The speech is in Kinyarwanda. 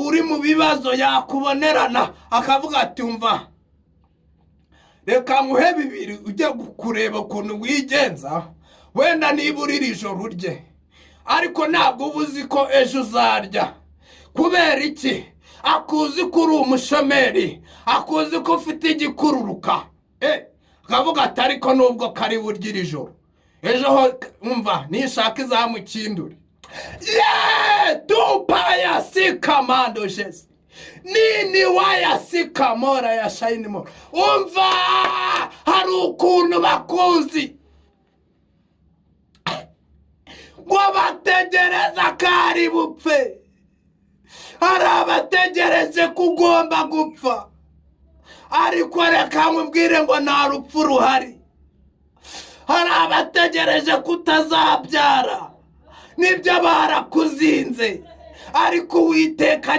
uri mu bibazo yakubonerana akavuga ati umva reka nguhe 2 ujye kureba ukuntu wigenza wenda niba uriri ijoro urye ariko ntabwo ubuzi ko ejo uzarya kubera iki akuzi ko uri umushomeri akuzi ko ufite igikururuka akavuga ati ariko nubwo kari burya ijoro ejo ho umva nishaka izamukindure Dupaya sikamando Jesi nini waya sikamora ya shayini mora umva hari ukuntu bakuzi ngo bategereza kari bupfe hari abategereje kugomba gupfa ariko reka nkubwire ngo nta rupfu ruhari hari abategereje kutazabyara nibyo barakuzinze ariko Uwiteka